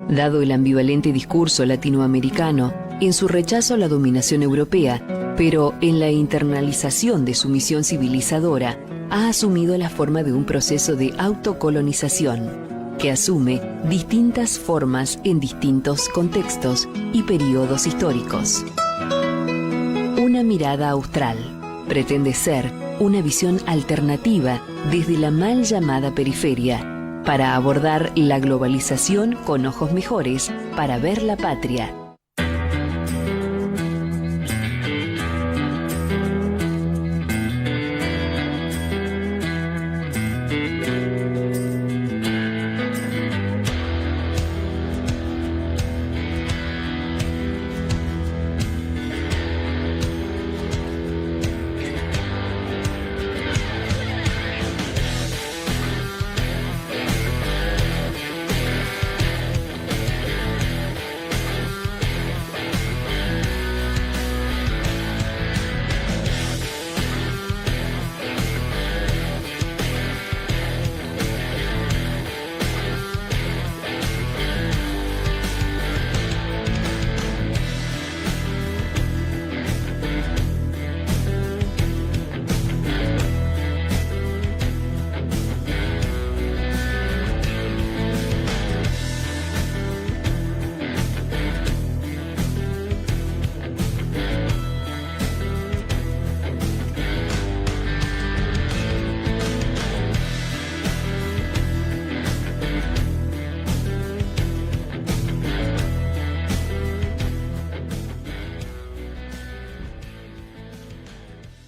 Dado el ambivalente discurso latinoamericano en su rechazo a la dominación europea, pero en la internalización de su misión civilizadora, ha asumido la forma de un proceso de autocolonización que asume distintas formas en distintos contextos y periodos históricos. Una mirada austral pretende ser una visión alternativa desde la mal llamada periferia para abordar la globalización con ojos mejores para ver la patria.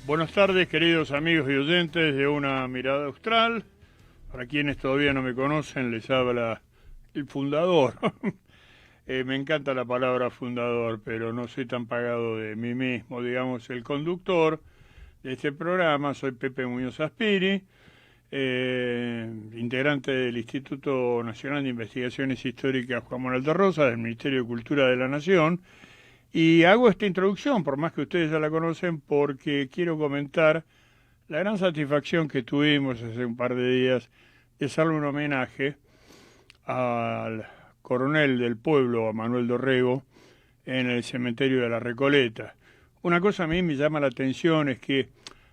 Buenas tardes, queridos amigos y oyentes de Una Mirada Austral. Para quienes todavía no me conocen, les habla el fundador. Me encanta la palabra fundador, pero no soy tan pagado de mí mismo. Digamos, el conductor de este programa, soy Pepe Muñoz Aspiri, integrante del Instituto Nacional de Investigaciones Históricas Juan Manuel de Rosas, del Ministerio de Cultura de la Nación. Y hago esta introducción, por más que ustedes ya la conocen, porque quiero comentar la gran satisfacción que tuvimos hace un par de días de hacerle un homenaje al coronel del pueblo, a Manuel Dorrego, en el cementerio de la Recoleta. Una cosa a mí me llama la atención es que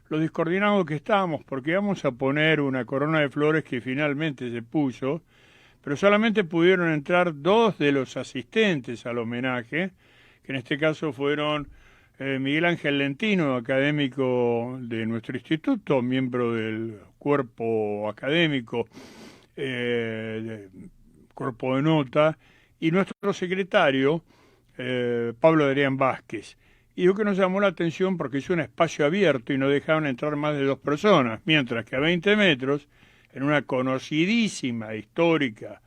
lo descoordinados que estábamos, porque íbamos a poner una corona de flores que finalmente se puso, pero solamente pudieron entrar dos de los asistentes al homenaje, que en este caso fueron Miguel Ángel Lentino, académico de nuestro instituto, miembro del cuerpo académico, cuerpo de nota, y nuestro secretario, Pablo Adrián Vázquez. Y lo que nos llamó la atención porque es un espacio abierto y no dejaban entrar más de 2 personas, mientras que a 20 metros, en una conocidísima, histórica,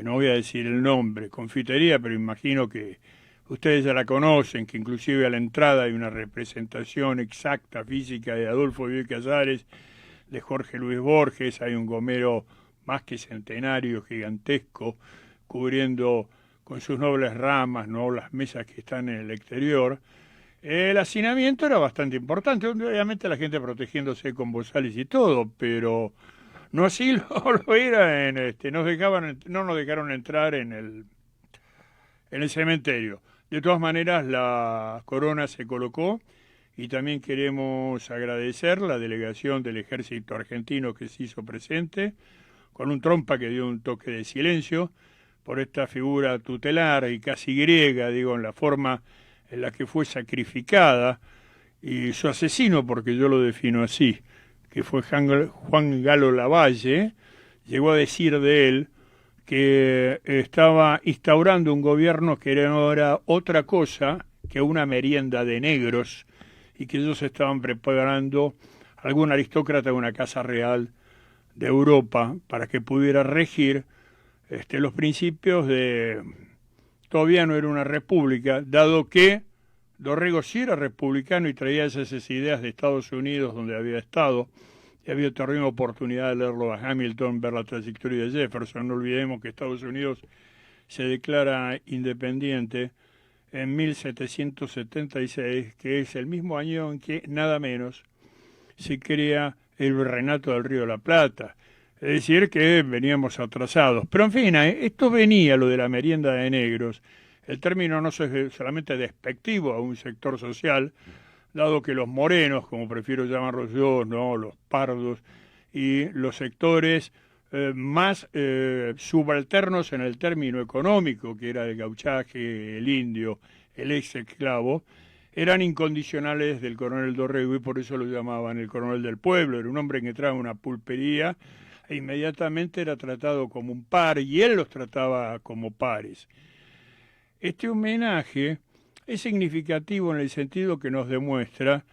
no voy a decir el nombre, confitería, pero imagino que ustedes ya la conocen, que inclusive a la entrada hay una representación exacta, física, de Adolfo Bioy Casares, de Jorge Luis Borges, hay un gomero más que centenario, gigantesco, cubriendo con sus nobles ramas, no las mesas que están en el exterior. El hacinamiento era bastante importante, obviamente la gente protegiéndose con bozales y todo, pero no así lo era, no nos dejaron entrar en el cementerio. De todas maneras, la corona se colocó y también queremos agradecer la delegación del Ejército Argentino que se hizo presente, con un trompa que dio un toque de silencio por esta figura tutelar y casi griega, digo, en la forma en la que fue sacrificada, y su asesino, porque yo lo defino así, que fue Juan Galo Lavalle, llegó a decir de él que estaba instaurando un gobierno que no era otra cosa que una merienda de negros y que ellos estaban preparando algún aristócrata de una casa real de Europa para que pudiera regir los principios de... Todavía no era una república, dado que Dorrego sí era republicano y traía esas ideas de Estados Unidos donde había estado. Y había tenido oportunidad de leerlo a Hamilton, ver la trayectoria de Jefferson. No olvidemos que Estados Unidos se declara independiente en 1776, que es el mismo año en que, nada menos, se crea el Virreinato del Río de la Plata. Es decir, que veníamos atrasados. Pero en fin, esto venía, lo de la merienda de negros. El término no es solamente despectivo a un sector social, dado que los morenos, como prefiero llamarlos yo, no, los pardos, y los sectores más subalternos en el término económico, que era el gauchaje, el indio, el ex esclavo, eran incondicionales del coronel Dorrego y por eso lo llamaban el coronel del pueblo. Era un hombre que entraba en una pulpería e inmediatamente era tratado como un par y él los trataba como pares. Este homenaje es significativo en el sentido que nos demuestra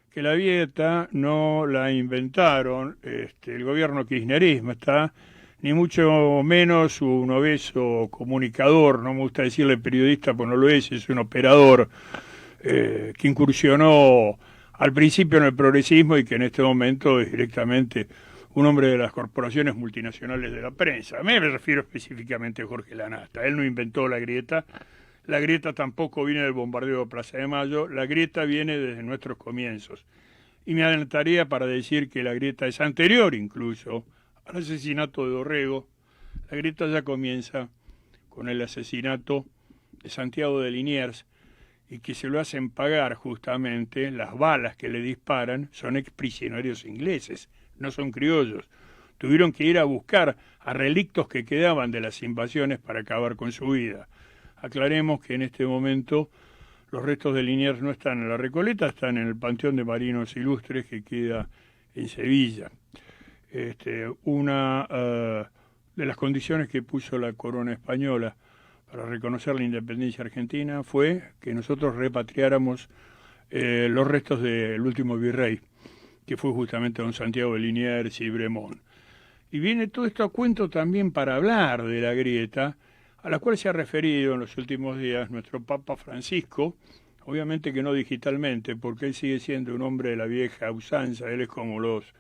que la dieta no la inventaron el gobierno kirchnerista, ni mucho menos un obeso comunicador, no me gusta decirle periodista porque no lo es un operador que incursionó al principio en el progresismo y que en este momento es directamente un hombre de las corporaciones multinacionales de la prensa. Me refiero específicamente a Jorge Lanasta. Él no inventó la grieta. La grieta tampoco viene del bombardeo de Plaza de Mayo, la grieta viene desde nuestros comienzos. Y me adelantaría para decir que la grieta es anterior incluso al asesinato de Dorrego. La grieta ya comienza con el asesinato de Santiago de Liniers y que se lo hacen pagar justamente las balas que le disparan son exprisioneros ingleses, no son criollos. Tuvieron que ir a buscar a relictos que quedaban de las invasiones para acabar con su vida. Aclaremos que en este momento los restos de Liniers no están en la Recoleta, están en el Panteón de Marinos Ilustres que queda en Sevilla. Una de las condiciones que puso la corona española para reconocer la independencia argentina fue que nosotros repatriáramos los restos del último virrey, que fue justamente don Santiago de Liniers y Bremont. Y viene todo esto a cuento también para hablar de la grieta, a la cual se ha referido en los últimos días nuestro Papa Francisco, obviamente que no digitalmente, porque él sigue siendo un hombre de la vieja usanza, él es como los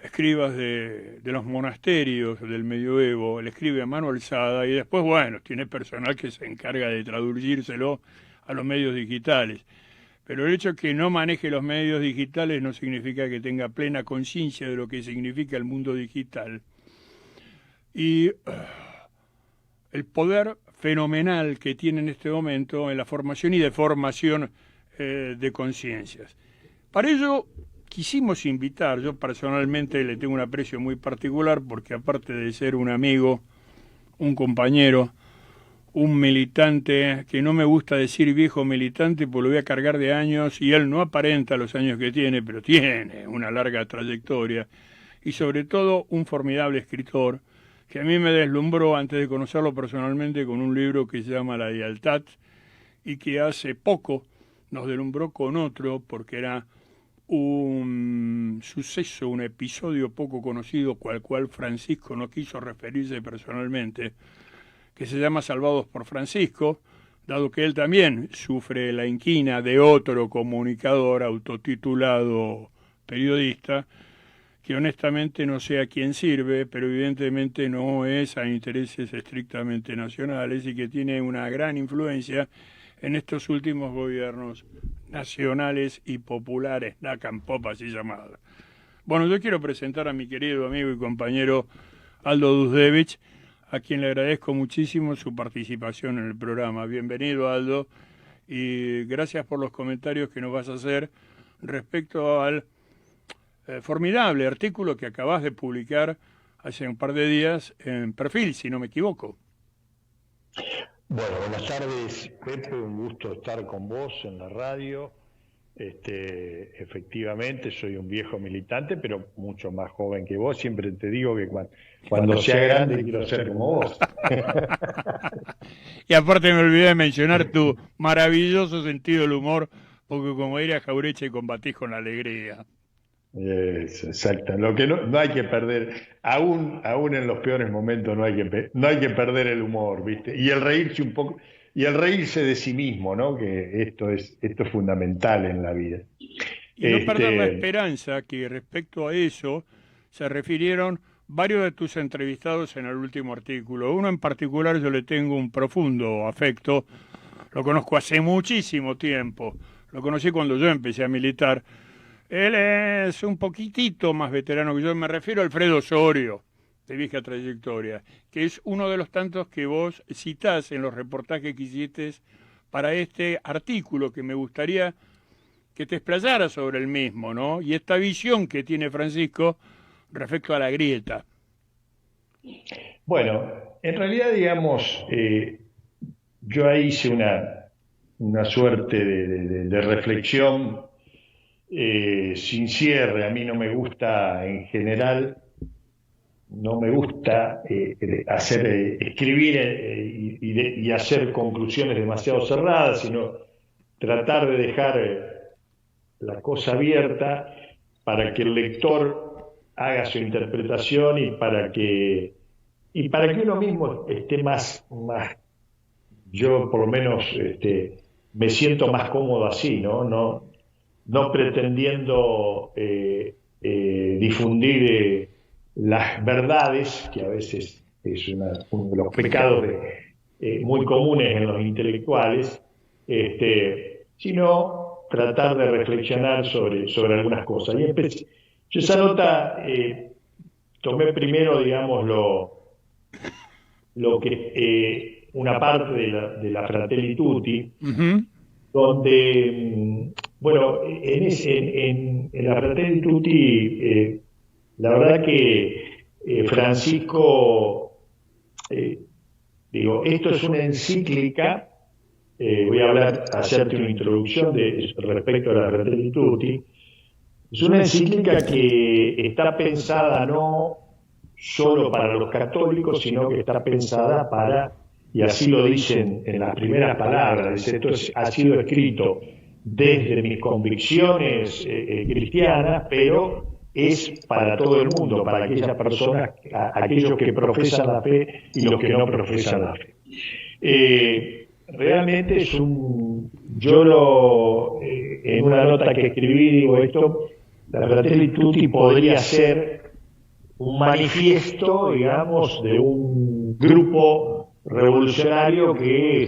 escribas de los monasterios del medioevo, él escribe a mano alzada y después, bueno, tiene personal que se encarga de traducírselo a los medios digitales. Pero el hecho de que no maneje los medios digitales no significa que tenga plena conciencia de lo que significa el mundo digital. Y el poder fenomenal que tiene en este momento en la formación y deformación de conciencias. Para ello quisimos invitar, yo personalmente le tengo un aprecio muy particular porque aparte de ser un amigo, un compañero, un militante, que no me gusta decir viejo militante porque lo voy a cargar de años y él no aparenta los años que tiene, pero tiene una larga trayectoria y sobre todo un formidable escritor que a mí me deslumbró antes de conocerlo personalmente con un libro que se llama La Lealtad y que hace poco nos deslumbró con otro porque era un suceso, un episodio poco conocido, cual Francisco no quiso referirse personalmente, que se llama Salvados por Francisco, dado que él también sufre la inquina de otro comunicador autotitulado periodista, que honestamente no sé a quién sirve, pero evidentemente no es a intereses estrictamente nacionales y que tiene una gran influencia en estos últimos gobiernos nacionales y populares, la Campopa así llamada. Bueno, yo quiero presentar a mi querido amigo y compañero Aldo Dusdevich, a quien le agradezco muchísimo su participación en el programa. Bienvenido, Aldo, y gracias por los comentarios que nos vas a hacer respecto al formidable artículo que acabas de publicar hace un par de días en Perfil, si no me equivoco. Bueno, buenas tardes, Pepe, un gusto estar con vos en la radio. Efectivamente, soy un viejo militante, pero mucho más joven que vos. Siempre te digo que cuando sea grande quiero ser como vos. Y aparte me olvidé de mencionar tu maravilloso sentido del humor, porque como diría Jaureche, combatís con alegría. Exacto, lo que no hay que perder, aún en los peores momentos no hay que perder el humor, ¿viste? Y el reírse un poco, y el reírse de sí mismo, ¿no? Que esto es fundamental en la vida. Y no perder la esperanza, que respecto a eso se refirieron varios de tus entrevistados en el último artículo. Uno en particular yo le tengo un profundo afecto, lo conozco hace muchísimo tiempo, lo conocí cuando yo empecé a militar. Él es un poquitito más veterano que yo, me refiero a Alfredo Osorio, de vieja trayectoria, que es uno de los tantos que vos citás en los reportajes que hiciste para este artículo, que me gustaría que te explayaras sobre el mismo, ¿no? Y esta visión que tiene Francisco respecto a la grieta. Bueno, en realidad, digamos, yo ahí hice una suerte de reflexión sin cierre. A mí no me gusta, en general, no me gusta escribir y hacer conclusiones demasiado cerradas, sino tratar de dejar la cosa abierta para que el lector haga su interpretación y para que uno mismo esté más, yo por lo menos me siento más cómodo así, ¿no? No pretendiendo difundir las verdades, que a veces es uno de los pecados muy comunes en los intelectuales, sino tratar de reflexionar sobre algunas cosas. Yo esa nota tomé primero, digamos, lo que una parte de la Fratelli Tutti, donde, bueno, en la Fratelli Tutti, la verdad que Francisco, digo, esto es una encíclica, voy a hacerte una introducción respecto a la Fratelli Tutti. Es una encíclica que está pensada no solo para los católicos, sino que está pensada y así lo dicen en las primeras palabras, esto ha sido escrito desde mis convicciones cristianas, pero es para todo el mundo, para aquellas personas, aquellos que profesan la fe y los que no profesan la fe. Realmente en una nota que escribí digo esto, la Fratelli Tutti podría ser un manifiesto, digamos, de un grupo revolucionario que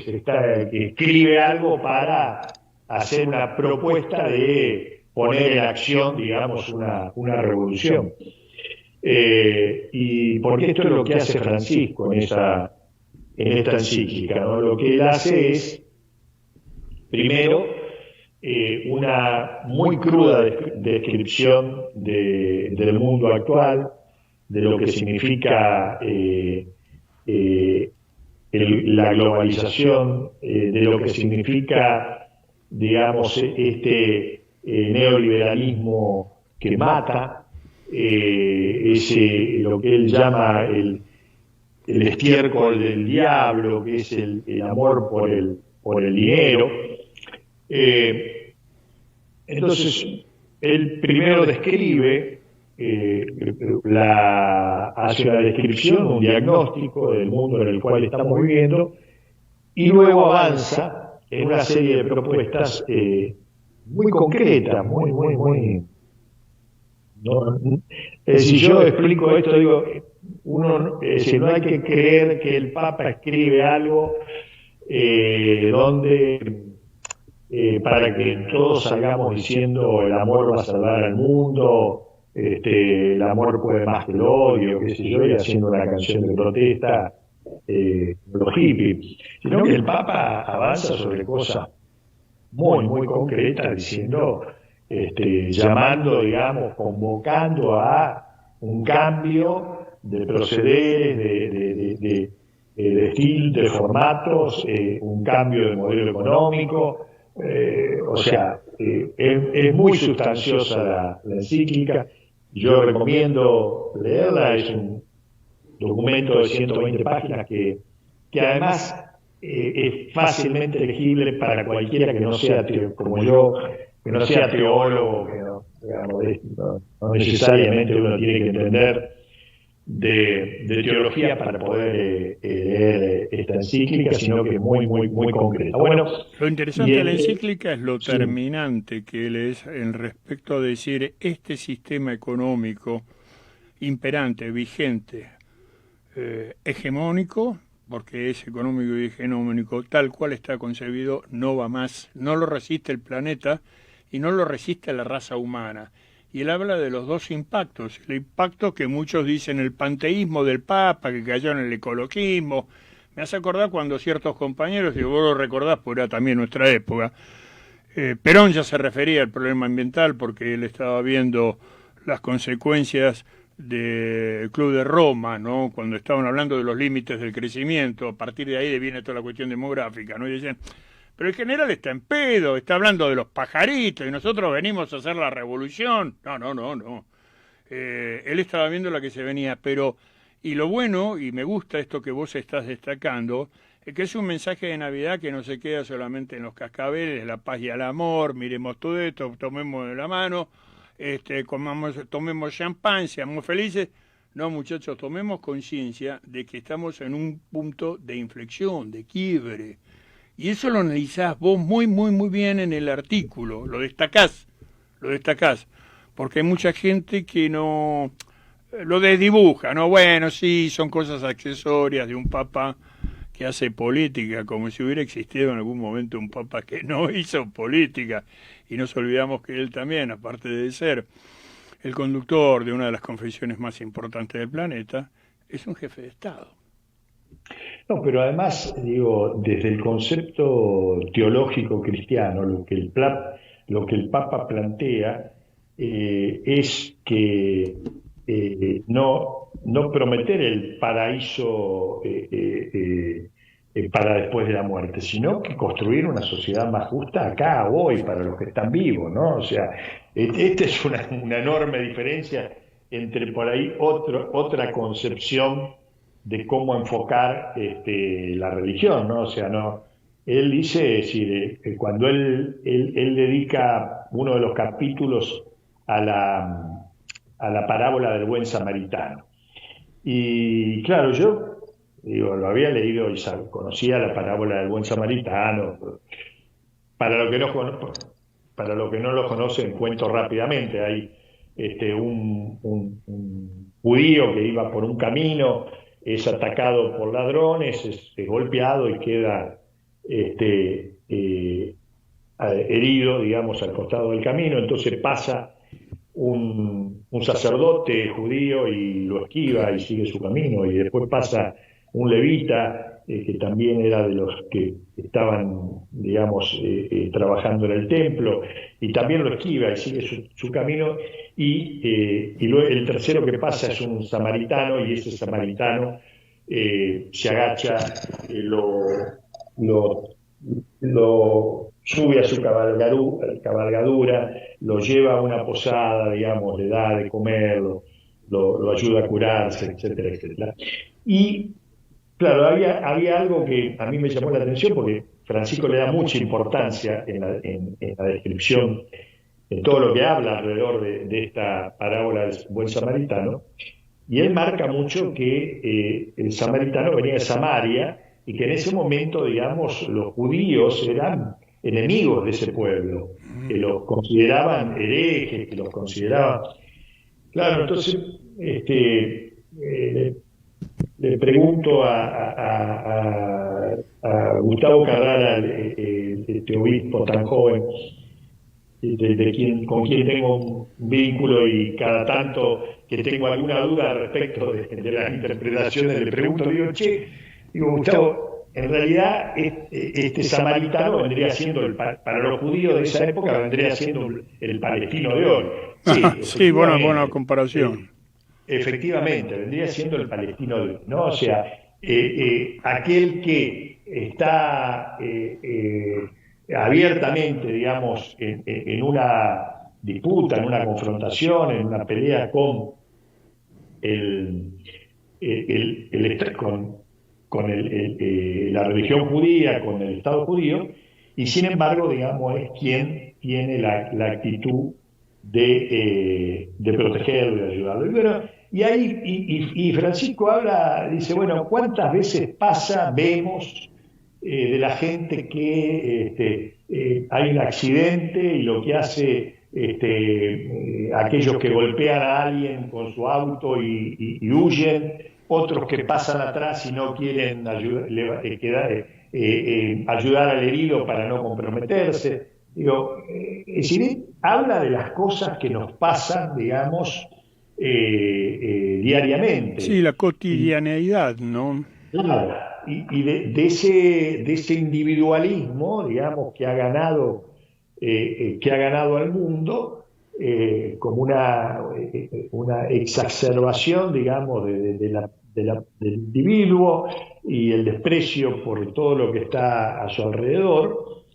escribe algo para hacer una propuesta de poner en acción, digamos, una revolución. Y porque esto es lo que hace Francisco en esta encíclica, ¿no? Lo que él hace es, primero, una muy cruda descripción del mundo actual, de lo que significa la globalización, de lo que significa, digamos, neoliberalismo que mata, lo que él llama el estiércol del diablo, que es el amor por el dinero. Entonces, él primero describe, hace una descripción, un diagnóstico del mundo en el cual estamos viviendo, y luego avanza en una serie de propuestas muy concretas, muy. Si yo explico esto, digo, no hay que creer que el Papa escribe algo para que todos salgamos diciendo el amor va a salvar al mundo, el amor puede más que el odio, qué sé yo, y haciendo una canción de protesta, los hippies, sino que el Papa avanza sobre cosas muy concretas, diciendo, llamando, digamos, convocando a un cambio de procederes, de estilo, de formatos, un cambio de modelo económico. O sea, es muy sustanciosa la encíclica. Yo recomiendo leerla, es un documento de 120 páginas que además es fácilmente legible para cualquiera que no sea como yo, que no sea teólogo, que no necesariamente uno tiene que entender de teología para poder leer esta encíclica, sino que es muy concreta. Bueno, lo interesante de la encíclica es lo terminante que él es en respecto a decir este sistema económico imperante, vigente, hegemónico, porque es económico y hegemónico, tal cual está concebido, no va más, no lo resiste el planeta, y no lo resiste la raza humana. Y él habla de los dos impactos, el impacto que muchos dicen el panteísmo del Papa, que cayó en el ecologismo. Me hace acordar cuando ciertos compañeros, y vos lo recordás, porque era también nuestra época, Perón ya se refería al problema ambiental porque él estaba viendo las consecuencias del Club de Roma, ¿no? Cuando estaban hablando de los límites del crecimiento, a partir de ahí viene toda la cuestión demográfica, ¿no? Y decían, pero el general está en pedo, está hablando de los pajaritos y nosotros venimos a hacer la revolución. No. Él estaba viendo la que se venía, pero, y lo bueno, y me gusta esto que vos estás destacando, es que es un mensaje de Navidad que no se queda solamente en los cascabeles, la paz y el amor, miremos todo esto, tomemos de la mano, tomemos champán, seamos felices. No, muchachos, tomemos conciencia de que estamos en un punto de inflexión, de quiebre. Y eso lo analizás vos muy bien en el artículo, lo destacás, porque hay mucha gente que no lo desdibuja, ¿no? Bueno, sí, son cosas accesorias de un papa que hace política, como si hubiera existido en algún momento un papa que no hizo política, y nos olvidamos que él también, aparte de ser el conductor de una de las confesiones más importantes del planeta, es un jefe de Estado. No, pero además, digo, desde el concepto teológico cristiano, lo que el Papa plantea es que no prometer el paraíso para después de la muerte, sino que construir una sociedad más justa acá, hoy, para los que están vivos, ¿no? O sea, esta es una enorme diferencia entre por ahí otra concepción de cómo enfocar la religión, ¿no? O sea, no, él dice, es decir, cuando él dedica uno de los capítulos a la parábola del buen samaritano. Y claro, yo lo había leído y conocía la parábola del buen samaritano. Para lo que no lo conocen, cuento rápidamente. Hay un judío que iba por un camino, es atacado por ladrones, es golpeado y queda herido, digamos, al costado del camino. Entonces pasa un sacerdote judío y lo esquiva y sigue su camino, y después pasa un levita que también era de los que estaban, digamos, trabajando en el templo, y también lo esquiva y sigue su camino, y luego el tercero que pasa es un samaritano, y ese samaritano se agacha, lo sube a su cabalgadura, lo lleva a una posada, digamos, le da de comer, lo ayuda a curarse, etcétera, etcétera. Y claro, había algo que a mí me llamó la atención, porque Francisco le da mucha importancia en la descripción, en todo lo que habla alrededor de esta parábola del buen samaritano, y él marca mucho que el samaritano venía de Samaria, y que en ese momento, digamos, los judíos eran enemigos de ese pueblo, que los consideraban herejes, que los consideraban... Claro, entonces le pregunto a Gustavo Carrara, este obispo tan joven, con quien tengo un vínculo, y cada tanto que tengo alguna duda respecto de las interpretaciones, le pregunto, digo, Gustavo, en realidad este samaritano vendría siendo, para los judíos de esa época, vendría siendo el palestino de hoy. Sí, buena comparación. Efectivamente, vendría siendo el palestino de hoy, ¿no? O sea, aquel que está abiertamente, digamos, en una disputa, en una confrontación, en una pelea con la religión judía, con el Estado judío, y sin embargo, digamos, es quien tiene la actitud de protegerlo, de ayudarlo. Y bueno, y Francisco dice, bueno, ¿cuántas veces vemos de la gente que hay un accidente y lo que hace aquellos que golpean a alguien con su auto y huyen, otros que pasan atrás y no quieren ayudar al herido para no comprometerse? Digo, es decir, habla de las cosas que nos pasan, digamos, Sí, diariamente. la Y, cotidianeidad, ¿no? claro, de ese individualismo, digamos, que ha ganado al mundo, como una exacerbación, digamos, del individuo y el desprecio por todo lo que está a su alrededor.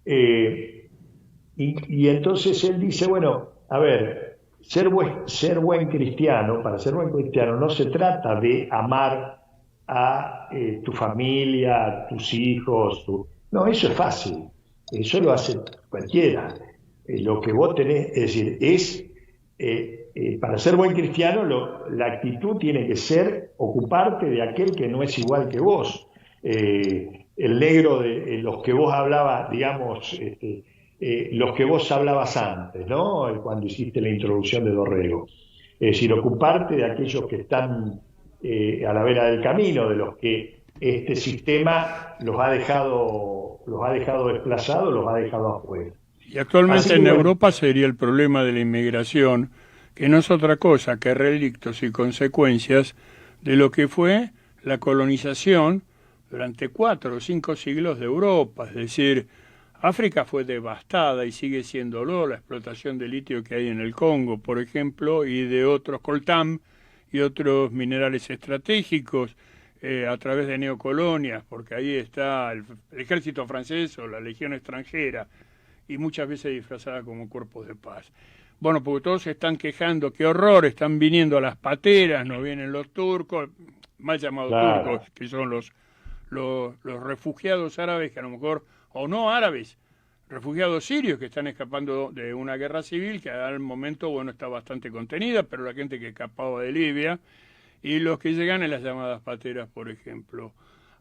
Eh, y entonces él dice, bueno, a ver, ser buen cristiano, para ser buen cristiano no se trata de amar a tu familia, a tus hijos. No, eso es fácil, eso lo hace cualquiera. Lo que vos tenés, es decir, para ser buen cristiano la actitud tiene que ser ocuparte de aquel que no es igual que vos. El negro de los que vos hablabas, digamos, los que vos hablabas antes, ¿no? Cuando hiciste la introducción de Dorrego. Es decir, ocuparte de aquellos que están a la vera del camino, de los que este sistema los ha dejado desplazados, los ha dejado afuera. Y Así actualmente que en bueno, Europa sería el problema de la inmigración, que no es otra cosa que relictos y consecuencias de lo que fue la colonización durante 4 o 5 siglos de Europa. Es decir, África fue devastada y sigue siéndolo, la explotación de litio que hay en el Congo, por ejemplo, y de otros coltam y otros minerales estratégicos a través de neocolonias, porque ahí está el ejército francés o la legión extranjera y muchas veces disfrazada como cuerpos de paz. Bueno, porque todos se están quejando, qué horror, están viniendo a las pateras, no vienen los turcos, mal llamados turcos, claro, que son los refugiados árabes, que a lo mejor, o no árabes, refugiados sirios que están escapando de una guerra civil que al momento, bueno, está bastante contenida, pero la gente que escapaba de Libia, y los que llegan en las llamadas pateras, por ejemplo,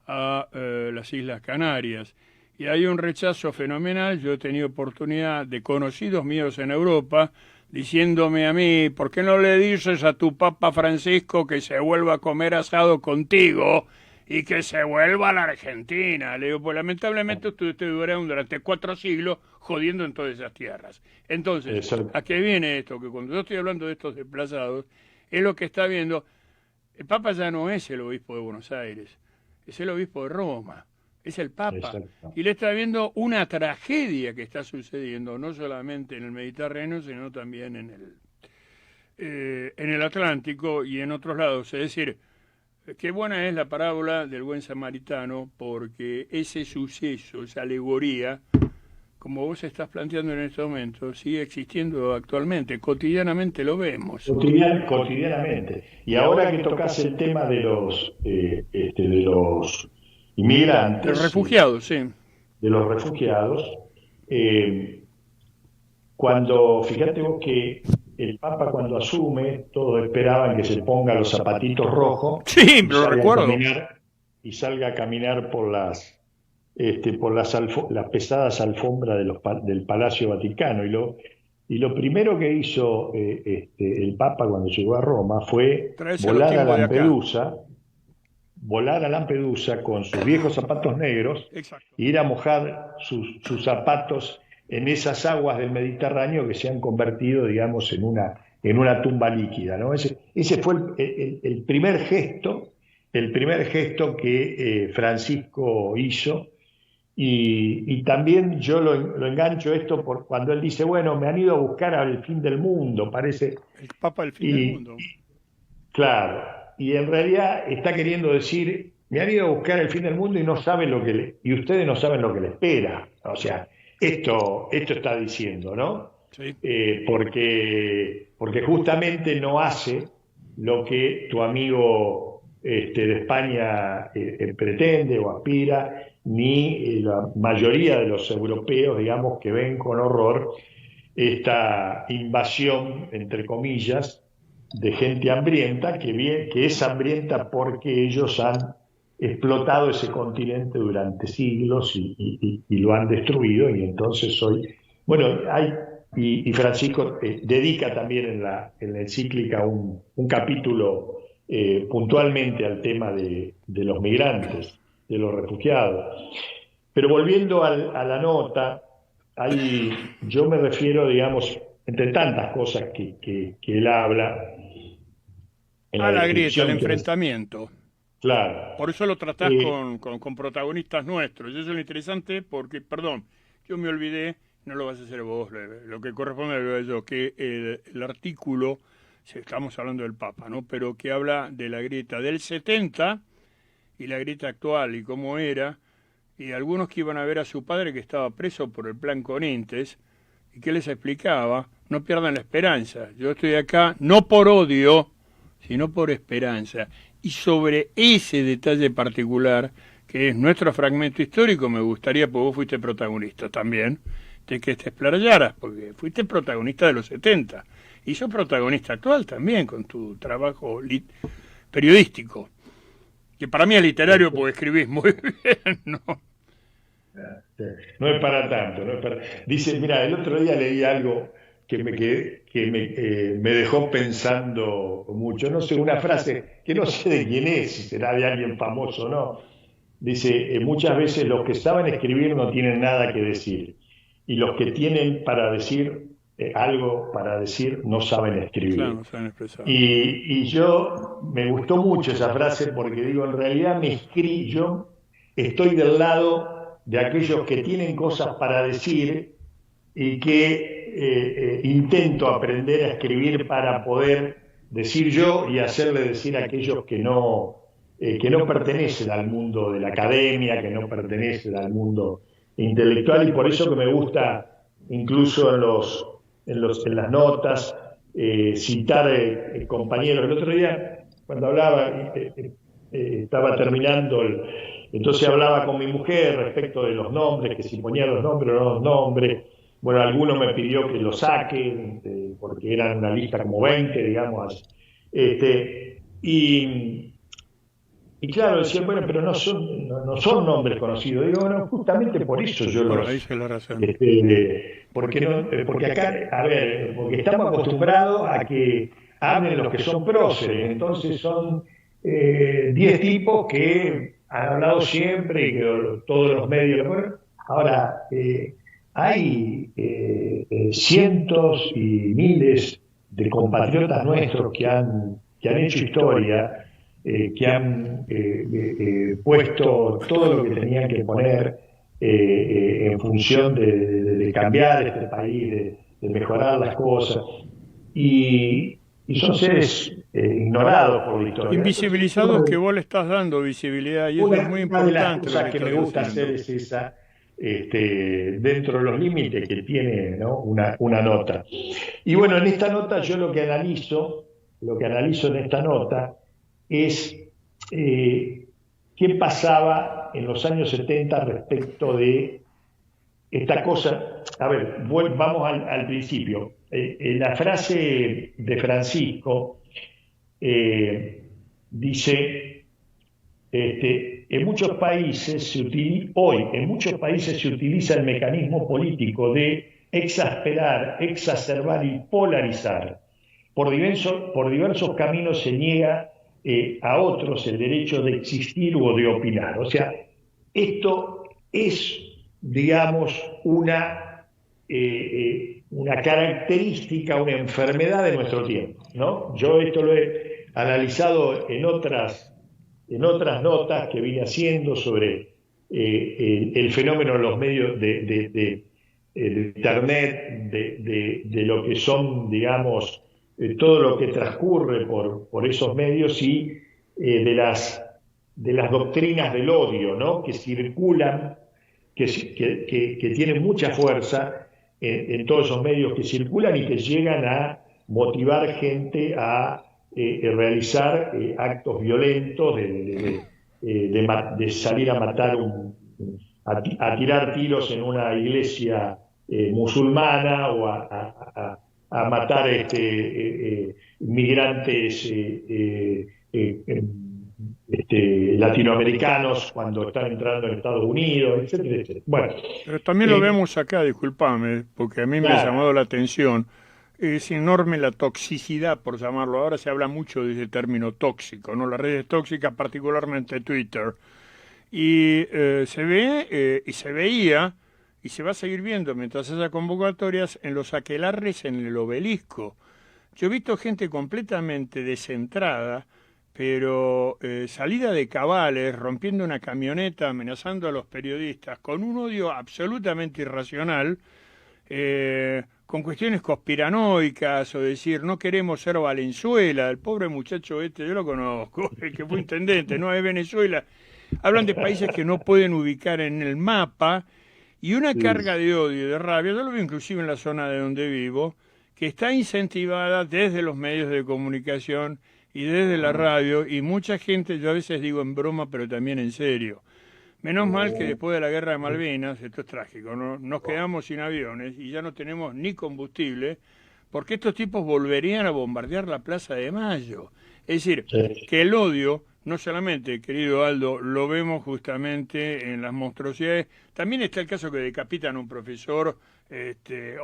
a las Islas Canarias. Y hay un rechazo fenomenal. Yo he tenido oportunidad de conocidos míos en Europa diciéndome a mí, ¿por qué no le dices a tu Papa Francisco que se vuelva a comer asado contigo y que se vuelva a la Argentina? Le digo, pues lamentablemente ustedes duraron durante 4 siglos jodiendo en todas esas tierras. Entonces, eso, ¿a qué viene esto? Que cuando yo estoy hablando de estos desplazados, es lo que está viendo. El Papa ya no es el obispo de Buenos Aires, es el obispo de Roma, es el Papa. exacto. Y le está viendo una tragedia que está sucediendo, no solamente en el Mediterráneo, sino también en el Atlántico y en otros lados. Es decir, qué buena es la parábola del buen samaritano, porque ese suceso, esa alegoría, como vos estás planteando en este momento, sigue existiendo actualmente, cotidianamente lo vemos. Cotidianamente. Y ahora que tocas el tema de los De inmigrantes, refugiados, sí. de los refugiados, eh, fíjate vos que el Papa cuando asume, todos esperaban que se ponga los zapatitos rojos Sí, y lo salga a recuerdo. caminar, por las pesadas alfombras del Palacio Vaticano. Y lo primero que hizo el Papa cuando llegó a Roma fue Traerse a los tiempos de acá. Volar a Lampedusa con sus viejos zapatos negros Exacto. e ir a mojar sus zapatos en esas aguas del Mediterráneo que se han convertido, digamos, en una tumba líquida, ¿no? Ese fue el primer gesto que Francisco hizo. Y también yo lo engancho esto por cuando él dice, bueno, me han ido a buscar al fin del mundo, parece. El Papa del fin del Y mundo. claro, y en realidad está queriendo decir, me han ido a buscar el fin del mundo y no saben y ustedes no saben lo que les espera. O sea, esto está diciendo, ¿no? Sí. Porque justamente no hace lo que tu amigo de España pretende o aspira, ni la mayoría de los europeos, digamos, que ven con horror esta invasión, entre comillas, de gente hambrienta, que es hambrienta porque ellos han explotado ese continente durante siglos y lo han destruido, y entonces hoy, bueno, y Francisco dedica también en la encíclica un capítulo puntualmente al tema de los migrantes, de los refugiados. Pero volviendo a la nota, yo me refiero, digamos, entre tantas cosas que él habla en la La grieta, el descripción que es, enfrentamiento. claro, Por eso lo tratás eh, con protagonistas nuestros. Y eso es lo interesante porque, perdón, yo me olvidé, no lo vas a hacer vos, lo que corresponde a yo, que el artículo, si estamos hablando del Papa, ¿no? Pero que habla de la grieta del 70 y la grieta actual y cómo era, y algunos que iban a ver a su padre que estaba preso por el plan Corrientes, y que les explicaba, no pierdan la esperanza, yo estoy acá no por odio, sino por esperanza. Y sobre ese detalle particular, que es nuestro fragmento histórico, me gustaría, porque vos fuiste protagonista también, de que te explayaras, porque fuiste protagonista de los 70, y sos protagonista actual también con tu trabajo periodístico, que para mí es literario porque escribís muy bien, ¿no? no es para tanto, no es para... Dice, mira, el otro día leí algo que me dejó pensando mucho, no sé, una frase que no sé de quién es, si será de alguien famoso o no. Dice, muchas veces los que saben escribir no tienen nada que decir, y los que tienen para decir algo para decir no saben Claro, escribir. no saben expresar. Y yo me gustó mucho esa frase porque digo, en realidad yo estoy del lado de aquellos que tienen cosas para decir y que intento aprender a escribir para poder decir yo y hacerle decir a aquellos que no pertenecen al mundo de la academia, que no pertenecen al mundo intelectual, y por eso que me gusta incluso en las notas citar compañeros. El otro día, cuando hablaba, estaba terminando, entonces hablaba con mi mujer respecto de los nombres, que si ponía los nombres o no los nombres. Bueno, alguno me pidió que lo saque, porque eran una lista como 20, digamos. Y claro, decían, bueno, pero no son nombres conocidos. Digo, bueno, justamente por eso yo Por ahí los... es la razón. porque, no, porque acá, a ver, porque estamos acostumbrados a que hablen los que son próceres. Entonces son 10 tipos que han hablado siempre y que todos los medios... Bueno, ahora, hay cientos y miles de compatriotas nuestros que han hecho historia, que han puesto todo lo que tenían que poner en función de cambiar este país, de mejorar las cosas, y son seres ignorados por la historia. Entonces, Invisibilizados que vos le estás dando visibilidad y eso es muy una de las importante lo cosas que que me estás gusta hacer haciendo. es esa, dentro de los límites que tiene, ¿no? Una nota. Y bueno, en esta nota yo lo que analizo en esta nota es qué pasaba en los años 70 respecto de esta cosa. A ver, vamos al principio. La frase de Francisco dice, en muchos países hoy en muchos países se utiliza el mecanismo político de exasperar, exacerbar y polarizar. Por diversos caminos se niega a otros el derecho de existir o de opinar. O sea, esto es, digamos, una característica, una enfermedad de nuestro tiempo, ¿no? Yo esto lo he analizado en otras notas que vine haciendo sobre el fenómeno de los medios de Internet, de lo que son, digamos, todo lo que transcurre por esos medios y de las doctrinas del odio, ¿no? Que circulan, que tienen mucha fuerza en todos esos medios que circulan y que llegan a motivar gente a realizar actos violentos, de salir a matar, a tirar tiros en una iglesia musulmana o a matar migrantes latinoamericanos cuando están entrando en Estados Unidos, etcétera, etcétera. Bueno, Pero también lo vemos acá, discúlpame, porque a mí me ha claro, llamado la atención. Es enorme la toxicidad, por llamarlo. Ahora se habla mucho de ese término tóxico, ¿no? Las redes tóxicas, particularmente Twitter. Y se ve y se veía, y se va a seguir viendo mientras haya convocatorias en los aquelarres en el Obelisco. Yo he visto gente completamente descentrada, pero salida de cabales, rompiendo una camioneta, amenazando a los periodistas, con un odio absolutamente irracional, con cuestiones conspiranoicas, o decir, no queremos ser Valenzuela, el pobre muchacho este, yo lo conozco, el que fue intendente, no es Venezuela. Hablan de países que no pueden ubicar en el mapa, y una carga de odio y de rabia, yo lo veo inclusive en la zona de donde vivo, que está incentivada desde los medios de comunicación y desde la radio, y mucha gente, yo a veces digo en broma, pero también en serio. Menos mal que después de la guerra de Malvinas, esto es trágico, ¿no? Nos quedamos sin aviones y ya no tenemos ni combustible, porque estos tipos volverían a bombardear la Plaza de Mayo. Es decir, que el odio, no solamente, querido Aldo, lo vemos justamente en las monstruosidades, también está el caso que decapitan a un profesor,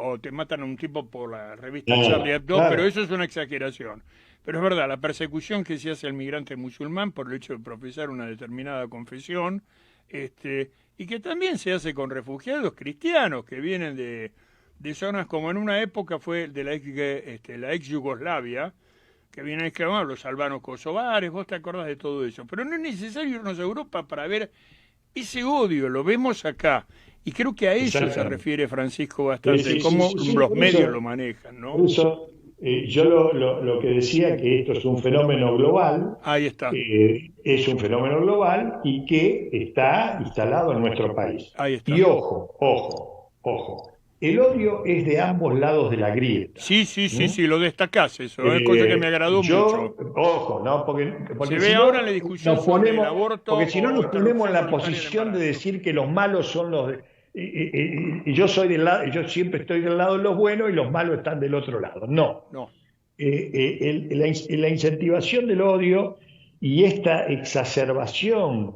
o te matan a un tipo por la revista Charlie Hebdo, pero eso es una exageración. Pero es verdad, la persecución que se hace al migrante musulmán por el hecho de profesar una determinada confesión, y que también se hace con refugiados cristianos que vienen de zonas como en una época fue de la ex Yugoslavia, que vienen a exclamar los albanos kosovares, vos te acordás de todo eso. Pero no es necesario irnos a Europa para ver ese odio, lo vemos acá. Y creo que a eso se refiere Francisco bastante, cómo los medios lo manejan, ¿no? Por eso, yo lo que decía, que esto es un fenómeno global. Ahí está. Es un fenómeno global y que está instalado en nuestro país. Ahí está. Y ojo, el odio es de ambos lados de la grieta. Sí, lo destacás eso, es cosa que me agradó mucho. Ojo, ¿no? Porque se ve ahora la discusión sobre el aborto. Porque si no nos ponemos en la posición de decir que los malos son los... Y yo soy del lado, yo siempre estoy del lado de los buenos y los malos están del otro lado. No. La incentivación del odio y esta exacerbación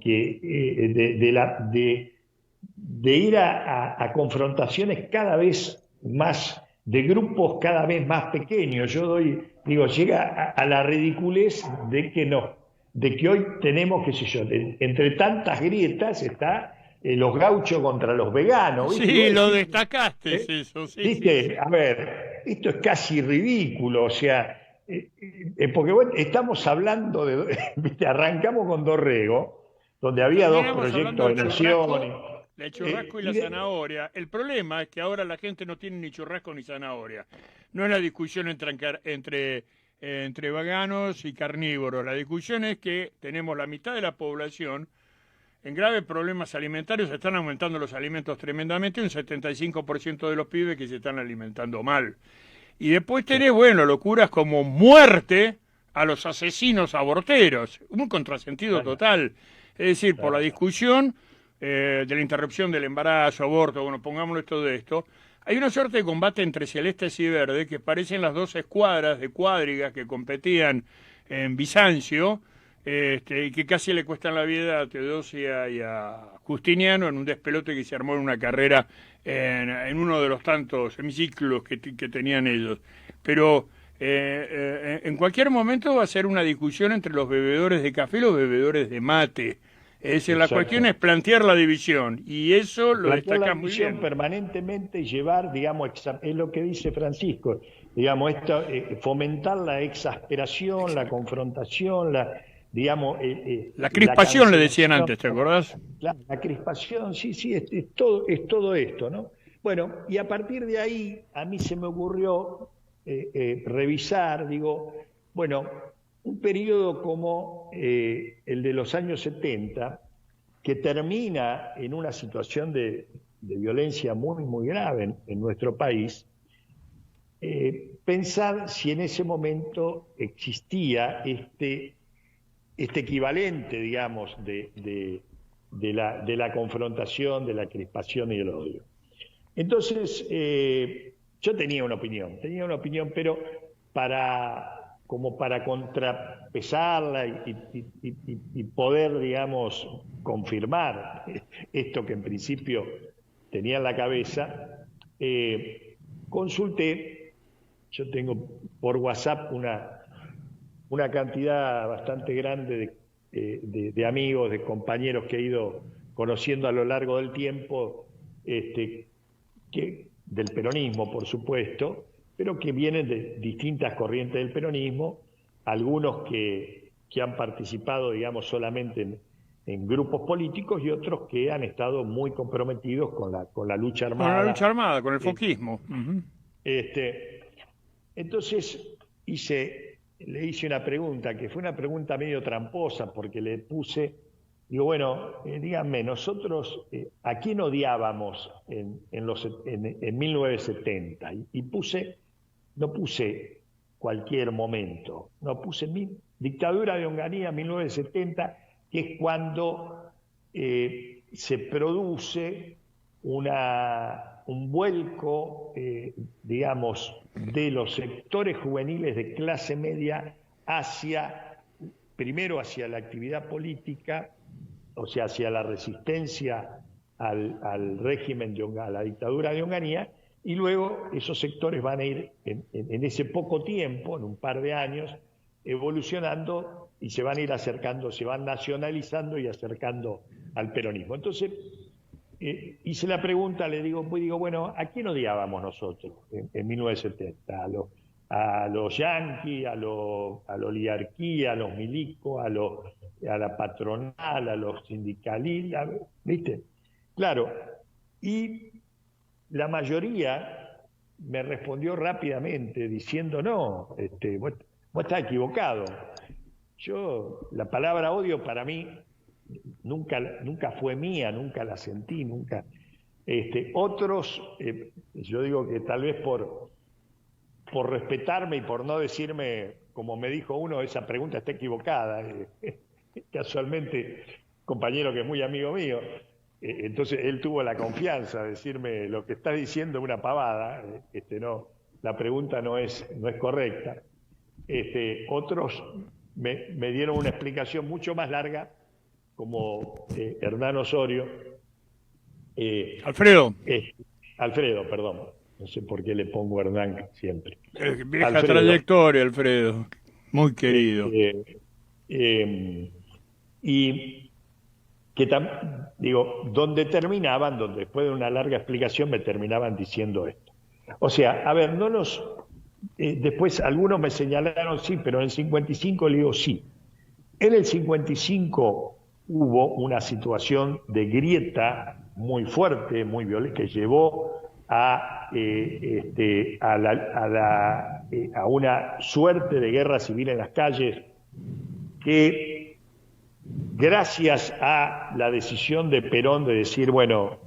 de ir a confrontaciones cada vez más, de grupos cada vez más pequeños. Llega a la ridiculez de que hoy tenemos, qué sé yo, entre tantas grietas está los gauchos contra los veganos. ¿Viste? Sí, lo destacaste eso. Sí, ¿viste? Sí. A ver, esto es casi ridículo, o sea, porque bueno, estamos hablando ¿viste? Arrancamos con Dorrego, donde había dos proyectos de nación. El churrasco y la zanahoria. El problema es que ahora la gente no tiene ni churrasco ni zanahoria. No es la discusión entre veganos y carnívoros. La discusión es que tenemos la mitad de la población en graves problemas alimentarios, se están aumentando los alimentos tremendamente, un 75% de los pibes que se están alimentando mal. Y después tenés, locuras como muerte a los asesinos aborteros, un contrasentido total. Es decir, por la discusión de la interrupción del embarazo, aborto, pongámoslo todo esto, hay una suerte de combate entre celestes y verdes que parecen las dos escuadras de cuadrigas que competían en Bizancio, y que casi le cuestan la vida a Teodosia y a Justiniano en un despelote que se armó en una carrera en uno de los tantos hemiciclos que tenían ellos. Pero en cualquier momento va a ser una discusión entre los bebedores de café y los bebedores de mate. Es decir, la cuestión es plantear la división, y eso lo destaca muy bien. Permanentemente llevar, es lo que dice Francisco, fomentar la exasperación, la confrontación, la crispación, le decían antes, ¿te acordás? La crispación, sí, es todo esto, ¿no? Bueno, y a partir de ahí a mí se me ocurrió revisar, un periodo como el de los años 70, que termina en una situación de violencia muy, muy grave en nuestro país, pensar si en ese momento existía este equivalente, de la confrontación, de la crispación y el odio. Entonces, yo tenía una opinión, pero como para contrapesarla y poder, confirmar esto que en principio tenía en la cabeza, consulté, yo tengo por WhatsApp una cantidad bastante grande de amigos, de compañeros que he ido conociendo a lo largo del tiempo, del peronismo, por supuesto, pero que vienen de distintas corrientes del peronismo, algunos que han participado, digamos, solamente en grupos políticos y otros que han estado muy comprometidos con la lucha armada. Con la lucha armada, con el foquismo. Entonces le hice una pregunta, que fue una pregunta medio tramposa, porque le puse, digo, bueno, díganme, nosotros, ¿a quién odiábamos en 1970? No puse cualquier momento, no puse dictadura de Onganía 1970, que es cuando se produce un vuelco, digamos, de los sectores juveniles de clase media primero hacia la actividad política, o sea, hacia la resistencia al régimen a la dictadura de Onganía, y luego esos sectores van a ir en ese poco tiempo, en un par de años, evolucionando y se van a ir acercando, se van nacionalizando y acercando al peronismo. Entonces, hice la pregunta, le digo, bueno, ¿a quién odiábamos nosotros en 1970? A los yanquis, a la oligarquía, a los milicos, a la patronal, a los sindicalistas, ¿viste? Claro, y la mayoría me respondió rápidamente diciendo, no, vos estás equivocado. La palabra odio para mí nunca fue mía, nunca la sentí, nunca. Otros, yo digo que tal vez por respetarme y por no decirme, como me dijo uno, esa pregunta está equivocada, casualmente, compañero que es muy amigo mío, entonces él tuvo la confianza de decirme, lo que estás diciendo es una pavada, no, la pregunta no es correcta. Otros me dieron una explicación mucho más larga, como Hernán Osorio. Alfredo, perdón. No sé por qué le pongo Hernán siempre. Vieja Alfredo. Trayectoria, Alfredo. Muy querido. Y que donde después de una larga explicación, me terminaban diciendo esto. O sea, a ver, después algunos me señalaron, sí, pero en el 55 le digo sí. En el 55 hubo una situación de grieta muy fuerte, muy violenta, que llevó a una suerte de guerra civil en las calles, que gracias a la decisión de Perón de decir, bueno,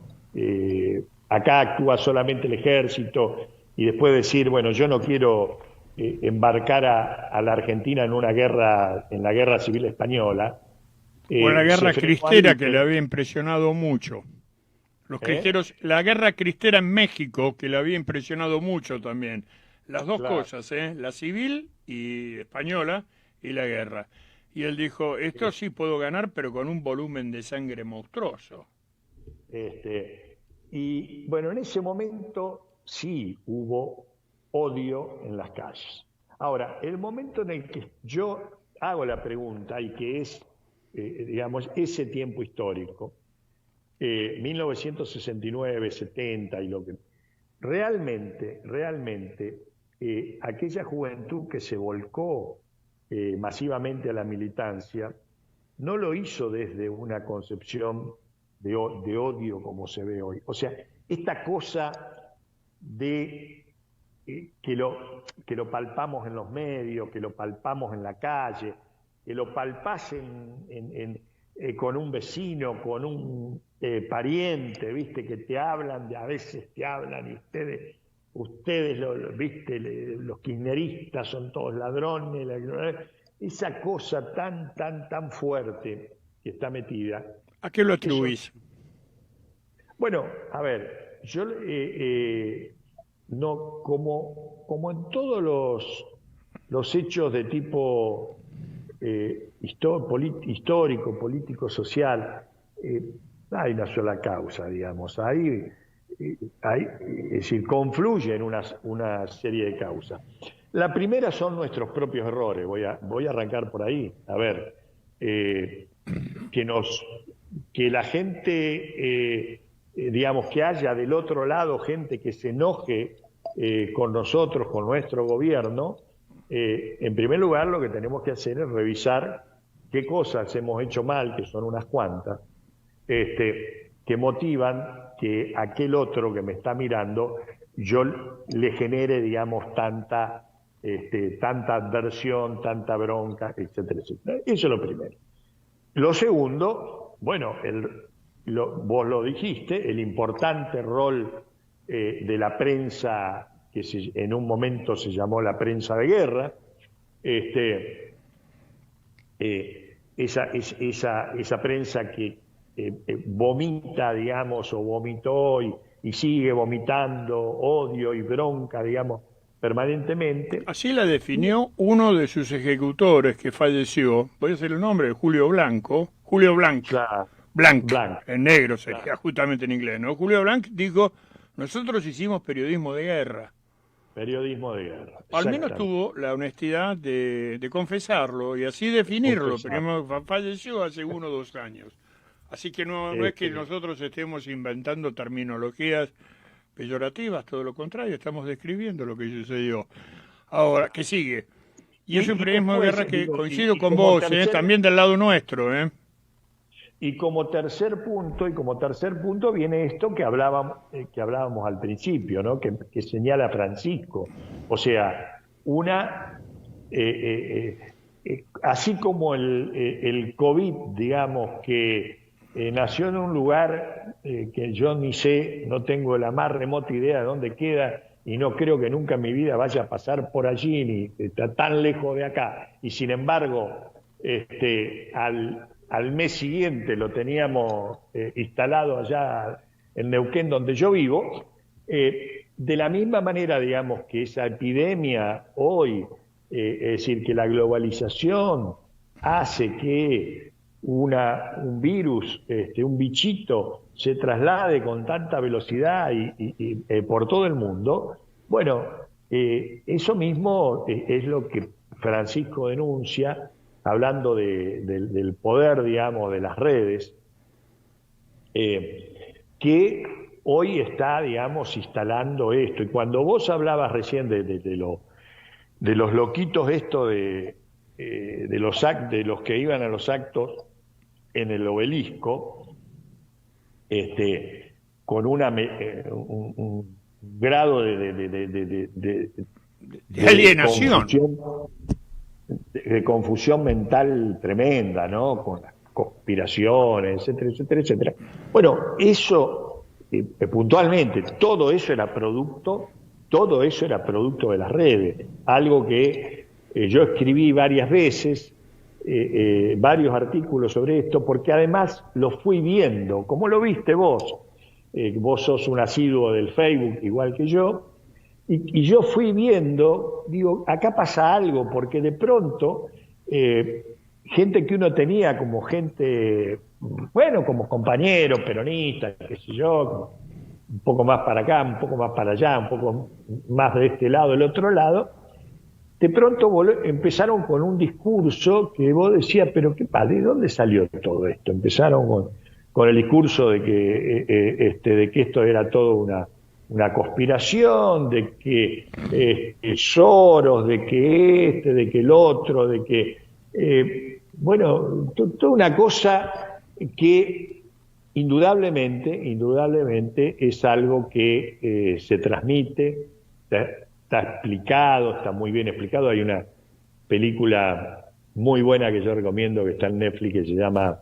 acá actúa solamente el ejército, y después decir, bueno, yo no quiero embarcar a la Argentina en la guerra civil española. O la guerra cristera, que le había impresionado mucho. Los cristeros, la guerra cristera en México, que le había impresionado mucho también. Las dos cosas, la civil y española y la guerra. Y él dijo, esto sí puedo ganar, pero con un volumen de sangre monstruoso. Y bueno, en ese momento sí hubo odio en las calles. Ahora, el momento en el que yo hago la pregunta, y que es, digamos, ese tiempo histórico, 1969, 70, y lo que... Realmente, aquella juventud que se volcó masivamente a la militancia, no lo hizo desde una concepción de odio como se ve hoy. O sea, esta cosa de que lo palpamos en los medios, que lo palpamos en la calle, que lo palpás con un vecino, con un pariente, ¿viste? Que te hablan, a veces te hablan, y ustedes ¿viste? Los kirchneristas son todos ladrones, esa cosa tan fuerte que está metida. ¿A qué lo atribuís? Bueno, a ver, yo no, como en todos los hechos de tipo histórico, político, social, hay una sola causa, digamos, es decir, confluyen una serie de causas. La primera son nuestros propios errores, voy a arrancar por ahí. A ver, que la gente digamos, que haya del otro lado gente que se enoje con nosotros, con nuestro gobierno, en primer lugar lo que tenemos que hacer es revisar qué cosas hemos hecho mal, que son unas cuantas, que motivan que aquel otro que me está mirando, yo le genere, digamos, tanta adversión, tanta bronca, etcétera, etcétera. Eso es lo primero. Lo segundo, bueno, vos lo dijiste, el importante rol de la prensa, que en un momento se llamó la prensa de guerra, esa prensa que vomita, digamos, o vomitó y sigue vomitando odio y bronca, digamos, permanentemente. Así la definió uno de sus ejecutores que falleció, voy a decir el nombre, Julio Blanc, Claro. Blanc, en negro sería, claro, justamente en inglés, ¿no? Julio Blanc dijo, nosotros hicimos periodismo de guerra. Periodismo de guerra. Al menos tuvo la honestidad de confesarlo y así definirlo, pero falleció hace 1 o 2 años. Así que no es que nosotros estemos inventando terminologías peyorativas, todo lo contrario, estamos describiendo lo que sucedió. Ahora, ¿qué sigue? Y es un periodismo de guerra que coincido con vos, también del lado nuestro, Y como tercer punto viene esto que hablábamos al principio, ¿no? Que señala Francisco. O sea, así como el COVID, digamos, que nació en un lugar que yo ni sé, no tengo la más remota idea de dónde queda, y no creo que nunca en mi vida vaya a pasar por allí, ni está tan lejos de acá, y sin embargo, al mes siguiente lo teníamos instalado allá en Neuquén, donde yo vivo, de la misma manera, digamos, que esa epidemia hoy, es decir, que la globalización hace que un virus, un bichito, se traslade con tanta velocidad y por todo el mundo, bueno, eso mismo es lo que Francisco denuncia, hablando del poder, digamos, de las redes, que hoy está, digamos, instalando esto. Y cuando vos hablabas recién de los loquitos de los que iban a los actos en el Obelisco, con un grado de alienación, de confusión mental tremenda, ¿no? Con las conspiraciones, etcétera, etcétera, etcétera. Bueno, eso, puntualmente, todo eso era producto de las redes. Algo que yo escribí varias veces, varios artículos sobre esto, porque además lo fui viendo, como lo viste vos. Vos sos un asiduo del Facebook, igual que yo, y yo fui viendo, digo, acá pasa algo, porque de pronto, gente que uno tenía como gente, bueno, como compañeros peronistas, qué sé yo, un poco más para acá, un poco más para allá, un poco más de este lado, del otro lado, de pronto empezaron con un discurso que vos decías, pero ¿de dónde salió todo esto? Empezaron con el discurso de que esto era todo una conspiración, de que Soros, de que de que el otro, de que, bueno, toda una cosa que indudablemente es algo que se transmite, está explicado, está muy bien explicado. Hay una película muy buena que yo recomiendo que está en Netflix que se llama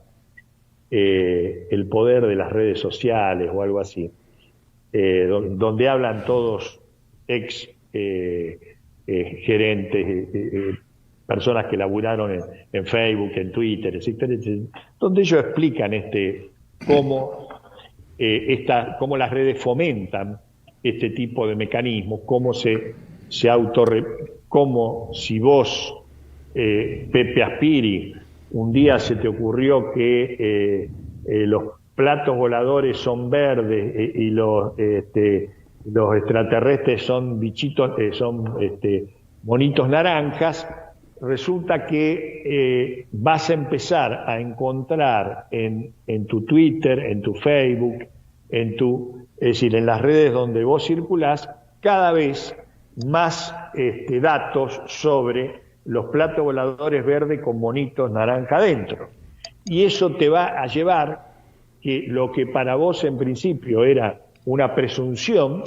El poder de las redes sociales o algo así, donde hablan todos ex gerentes, personas que laburaron en Facebook, en Twitter, etcétera, donde ellos explican cómo las redes fomentan este tipo de mecanismos, cómo cómo si vos, Pepe Aspiri, un día se te ocurrió que los platos voladores son verdes y los extraterrestres son bichitos, monitos naranjas, resulta que vas a empezar a encontrar en tu Twitter, en tu Facebook, es decir, en las redes donde vos circulás, cada vez más datos sobre los platos voladores verdes con monitos naranja adentro. Y eso te va a llevar que lo que para vos en principio era una presunción,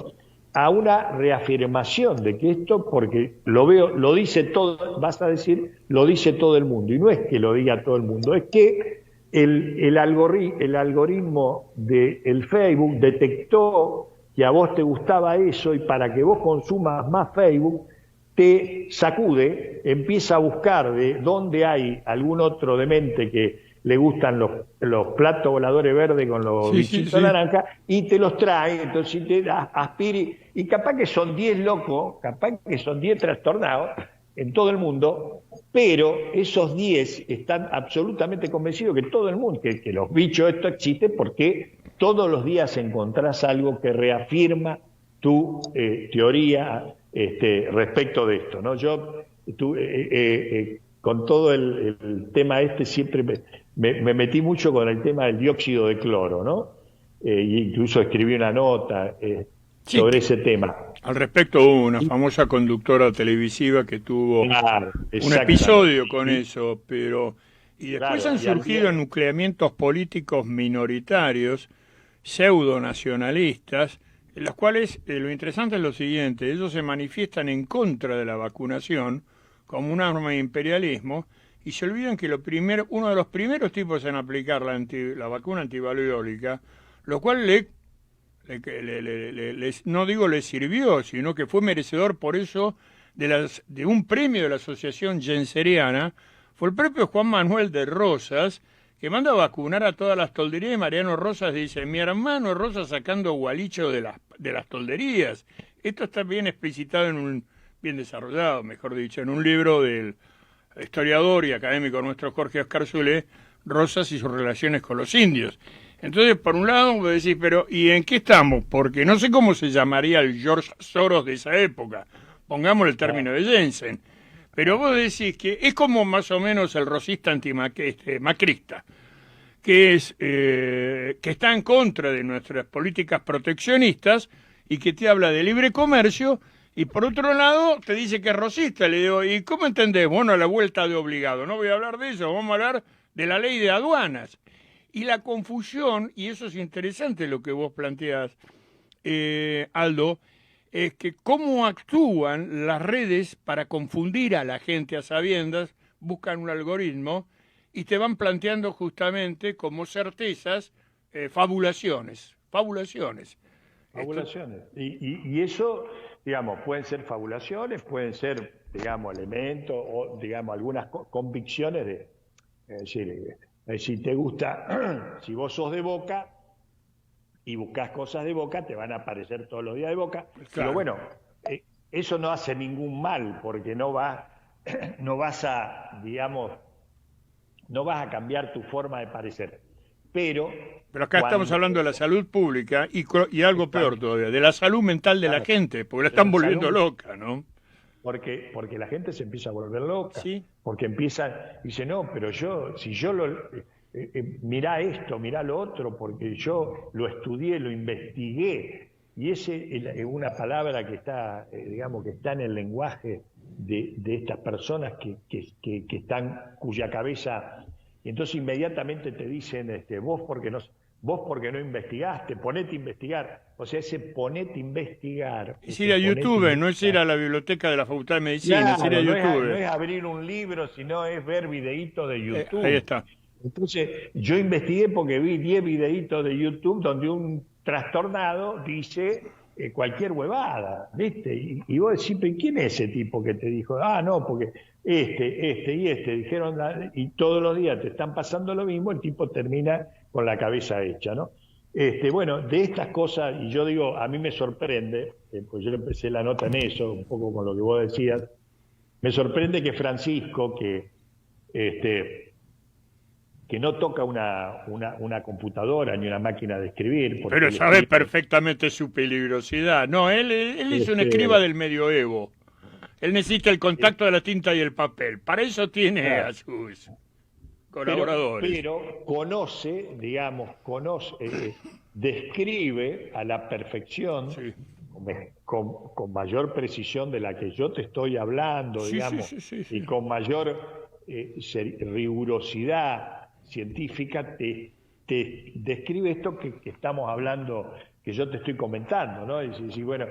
a una reafirmación de que esto, porque lo dice todo, vas a decir, lo dice todo el mundo. Y no es que lo diga todo el mundo, es que el algoritmo del Facebook detectó que a vos te gustaba eso y para que vos consumas más Facebook, te sacude, empieza a buscar de dónde hay algún otro demente que le gustan los platos voladores verdes con los bichitos naranja y te los trae, entonces te da aspiri, y capaz que son 10 locos, capaz que son 10 trastornados en todo el mundo, pero esos 10 están absolutamente convencidos que todo el mundo, que los bichos esto existe porque todos los días encontrás algo que reafirma tu teoría respecto de esto, ¿no? Yo con todo el tema siempre me metí mucho con el tema del dióxido de cloro, ¿no? Incluso escribí una nota sobre ese tema. Al respecto hubo una famosa conductora televisiva que tuvo un episodio con eso, pero... Y después han surgido nucleamientos políticos minoritarios, pseudo-nacionalistas, en los cuales lo interesante es lo siguiente: ellos se manifiestan en contra de la vacunación como un arma de imperialismo, y se olvidan que uno de los primeros tipos en aplicar la vacuna antivaluiólica, lo cual no digo le sirvió, sino que fue merecedor por eso de un premio de la Asociación Jenseriana, fue el propio Juan Manuel de Rosas, que manda a vacunar a todas las tolderías, y Mariano Rosas dice: mi hermano Rosas sacando gualicho de las tolderías. Esto está bien explicitado bien desarrollado, mejor dicho, en un libro del historiador y académico nuestro Jorge Oscar Zulé, Rosas y sus relaciones con los indios. Entonces, por un lado, vos decís, pero ¿y en qué estamos? Porque no sé cómo se llamaría el George Soros de esa época, pongamos el término de Jensen, pero vos decís que es como más o menos el rosista macrista, que está en contra de nuestras políticas proteccionistas y que te habla de libre comercio, y por otro lado te dice que es rosista. Le digo, ¿y cómo entendés? Bueno, la vuelta de obligado. No voy a hablar de eso, vamos a hablar de la ley de aduanas. Y la confusión, y eso es interesante lo que vos planteás, Aldo, es que cómo actúan las redes para confundir a la gente a sabiendas, buscan un algoritmo y te van planteando justamente como certezas fabulaciones. Y eso, digamos, pueden ser fabulaciones, pueden ser, digamos, elementos o, digamos, algunas convicciones si te gusta, si vos sos de Boca y buscás cosas de Boca, te van a aparecer todos los días de Boca. Claro. Pero bueno, eso no hace ningún mal, porque no vas a, digamos, no vas a cambiar tu forma de parecer. Pero acá estamos hablando de la salud pública y algo peor todavía, de la salud mental de la gente, porque la están volviendo loca, ¿no? Porque la gente se empieza a volver loca, ¿sí? Porque dice, no, pero mirá esto, mirá lo otro, porque yo lo estudié, lo investigué, y ese es una palabra que está, digamos, que está en el lenguaje de estas personas que están, cuya cabeza, y entonces inmediatamente te dicen, vos porque no investigaste, ponete a investigar. O sea, ese ponete a investigar. Es ir a YouTube, no es ir a la biblioteca de la Facultad de Medicina, claro, es ir a YouTube. No es abrir un libro, sino es ver videitos de YouTube. Ahí está. Entonces, yo investigué porque vi 10 videitos de YouTube donde un trastornado dice cualquier huevada, ¿viste? Y vos decís, ¿pero quién es ese tipo que te dijo? Ah, no, porque dijeron, y todos los días te están pasando lo mismo, el tipo termina con la cabeza hecha, ¿no? Bueno, de estas cosas, y yo digo, a mí me sorprende, pues yo empecé la nota en eso, un poco con lo que vos decías, me sorprende que Francisco, que no toca una computadora ni una máquina de escribir. Pero sabe perfectamente su peligrosidad. No, él es un escriba del medioevo. Él necesita el contacto de la tinta y el papel. Para eso tiene a sus colaboradores. Pero conoce, describe a la perfección, Sí. con mayor precisión de la que yo te estoy hablando, Sí, digamos, sí. y con mayor rigurosidad científica, te describe esto que estamos hablando, que yo te estoy comentando, ¿no? Y bueno,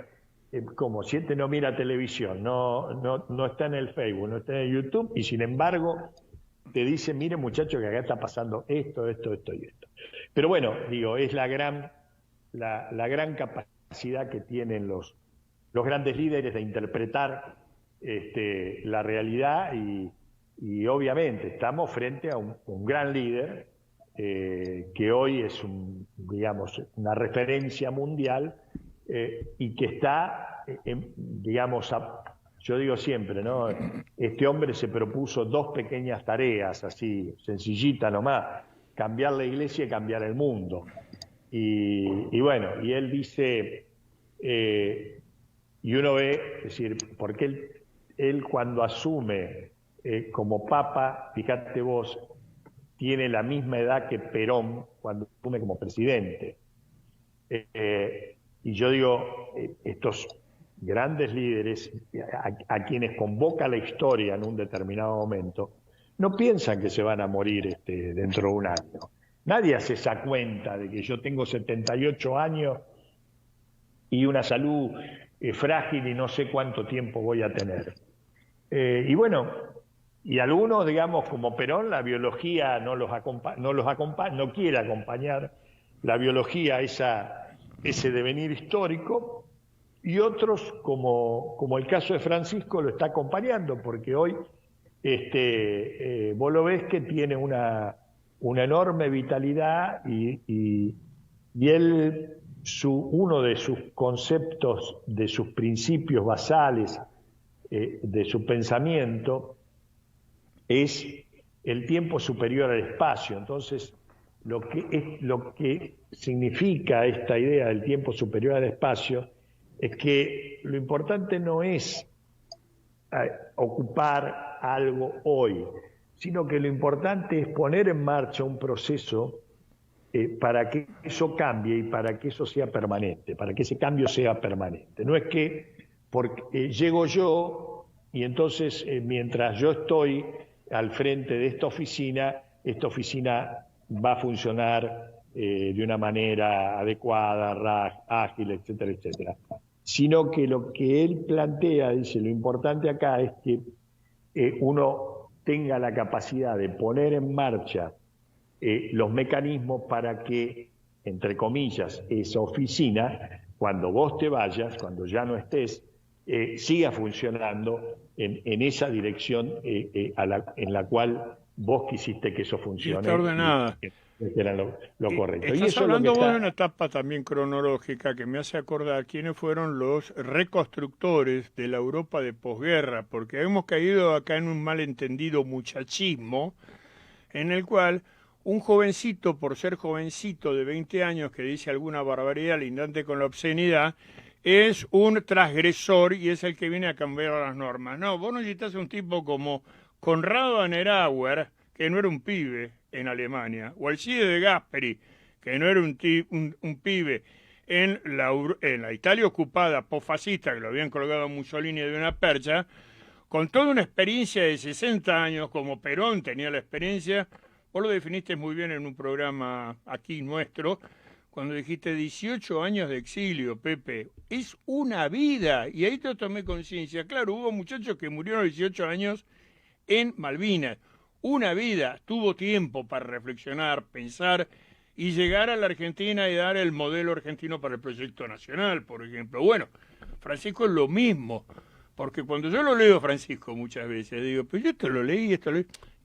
como si este no mira televisión, no está en el Facebook, no está en el YouTube, y sin embargo te dice, mire muchacho, que acá está pasando esto y esto. Pero bueno, digo, es la gran capacidad que tienen los grandes líderes de interpretar la realidad y obviamente estamos frente a un gran líder que hoy es digamos, una referencia mundial y que está, digamos, yo digo siempre, ¿no? Este hombre se propuso dos pequeñas tareas, así, sencillita nomás, cambiar la iglesia y cambiar el mundo. Y bueno, y él dice, y uno ve, es decir, porque él cuando asume como papa, fíjate vos, tiene la misma edad que Perón cuando asume como presidente. Y yo digo, estos grandes líderes a quienes convoca la historia en un determinado momento, no piensan que se van a morir dentro de un año. Nadie hace esa cuenta de que yo tengo 78 años y una salud frágil y no sé cuánto tiempo voy a tener. Y bueno, y algunos, digamos, como Perón, la biología no quiere acompañar la biología ese devenir histórico, y otros, como el caso de Francisco, lo está acompañando, porque hoy vos lo ves que tiene una enorme vitalidad y él, uno de sus conceptos, de sus principios basales, de su pensamiento, es el tiempo superior al espacio. Entonces, lo que significa esta idea del tiempo superior al espacio es que lo importante no es ocupar algo hoy, sino que lo importante es poner en marcha un proceso para que eso cambie y para que eso sea permanente, para que ese cambio sea permanente. No es que porque llego yo y entonces mientras yo estoy al frente de esta oficina va a funcionar de una manera adecuada, ágil, etcétera, etcétera. Sino que lo que él plantea, dice, lo importante acá es que uno tenga la capacidad de poner en marcha los mecanismos para que, entre comillas, esa oficina, cuando vos te vayas, cuando ya no estés, siga funcionando en esa dirección en la cual vos quisiste que eso funcione. Y está ordenada. Era lo correcto. Estás y eso hablando es lo que vos de una etapa también cronológica que me hace acordar quiénes fueron los reconstructores de la Europa de posguerra, porque hemos caído acá en un malentendido muchachismo en el cual un jovencito, por ser jovencito de 20 años que dice alguna barbaridad lindante con la obscenidad, es un transgresor y es el que viene a cambiar las normas. No, vos necesitas un tipo como Konrad Adenauer, que no era un pibe en Alemania, o Alcide de Gasperi, que no era un pibe en la Italia ocupada posfascista, que lo habían colgado a Mussolini de una percha, con toda una experiencia de 60 años, como Perón tenía la experiencia. Vos lo definiste muy bien en un programa aquí nuestro, cuando dijiste 18 años de exilio, Pepe. Es una vida, y ahí te tomé conciencia. Claro, hubo muchachos que murieron a 18 años en Malvinas. Una vida, tuvo tiempo para reflexionar, pensar y llegar a la Argentina y dar el modelo argentino para el proyecto nacional, por ejemplo. Bueno, Francisco es lo mismo, porque cuando yo lo leo, Francisco, muchas veces digo, pero yo esto lo leí.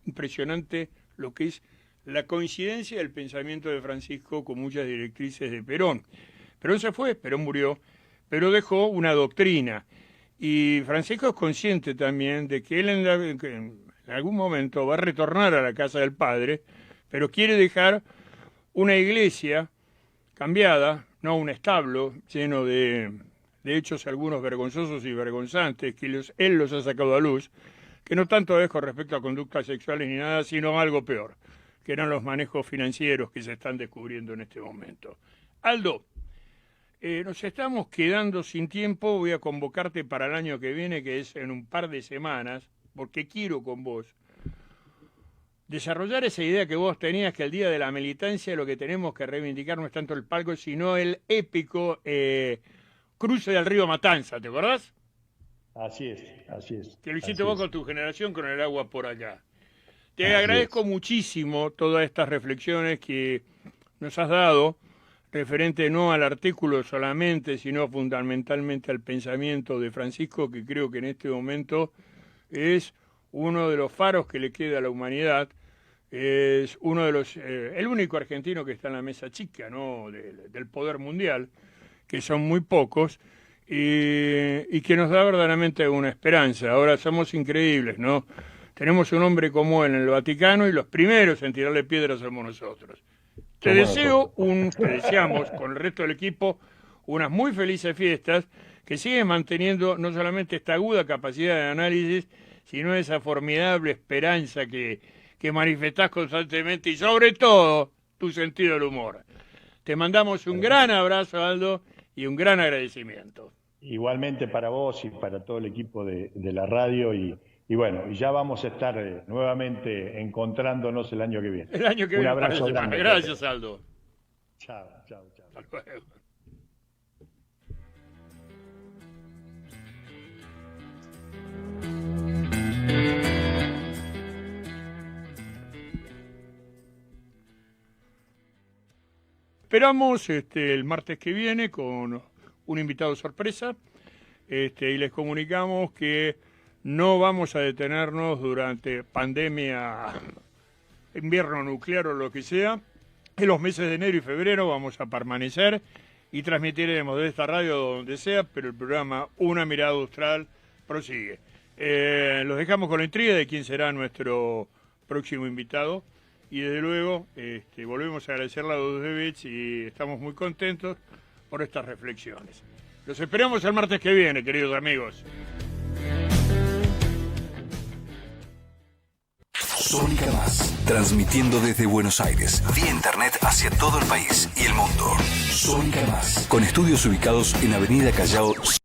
Impresionante lo que es la coincidencia del pensamiento de Francisco con muchas directrices de Perón. Perón se fue, Perón murió, pero dejó una doctrina. Y Francisco es consciente también de que él en algún momento va a retornar a la casa del padre, pero quiere dejar una iglesia cambiada, no un establo lleno de hechos algunos vergonzosos y vergonzantes, que él los ha sacado a luz, que no tanto es con respecto a conductas sexuales ni nada, sino algo peor, que eran los manejos financieros que se están descubriendo en este momento. Aldo, nos estamos quedando sin tiempo. Voy a convocarte para el año que viene, que es en un par de semanas, porque quiero con vos desarrollar esa idea que vos tenías, que el día de la militancia lo que tenemos que reivindicar no es tanto el palco, sino el épico cruce del río Matanza, ¿te acordás? Así es, así es. Que lo hiciste vos con tu generación, con el agua por allá. Te Así agradezco es. muchísimo todas estas reflexiones que nos has dado, referente no al artículo solamente, sino fundamentalmente al pensamiento de Francisco, que creo que en este momento es uno de los faros que le queda a la humanidad. Es uno de los, el único argentino que está en la mesa chica, ¿no?, del poder mundial, que son muy pocos, y que nos da verdaderamente una esperanza. Ahora somos increíbles, ¿no? Tenemos un hombre como él en el Vaticano y los primeros en tirarle piedras somos nosotros. Te deseamos con el resto del equipo unas muy felices fiestas, que sigues manteniendo no solamente esta aguda capacidad de análisis, sino esa formidable esperanza que manifestás constantemente y sobre todo tu sentido del humor. Te mandamos un gran abrazo, Aldo, y un gran agradecimiento. Igualmente para vos y para todo el equipo de la radio y bueno, y ya vamos a estar nuevamente encontrándonos el año que viene. El año que Un viene. abrazo grande. Gracias, Aldo. Chao, chao, chao. Hasta luego. Esperamos el martes que viene con un invitado sorpresa, y les comunicamos que no vamos a detenernos durante pandemia, invierno nuclear o lo que sea. En los meses de enero y febrero vamos a permanecer y transmitiremos de esta radio donde sea, pero el programa Una Mirada Austral prosigue. Los dejamos con la intriga de quién será nuestro próximo invitado. Y desde luego volvemos a agradecerle a Dudevich y estamos muy contentos por estas reflexiones. Los esperamos el martes que viene, queridos amigos. Sónica Más, transmitiendo desde Buenos Aires, vía internet hacia todo el país y el mundo. Sónica Más, con estudios ubicados en Avenida Callao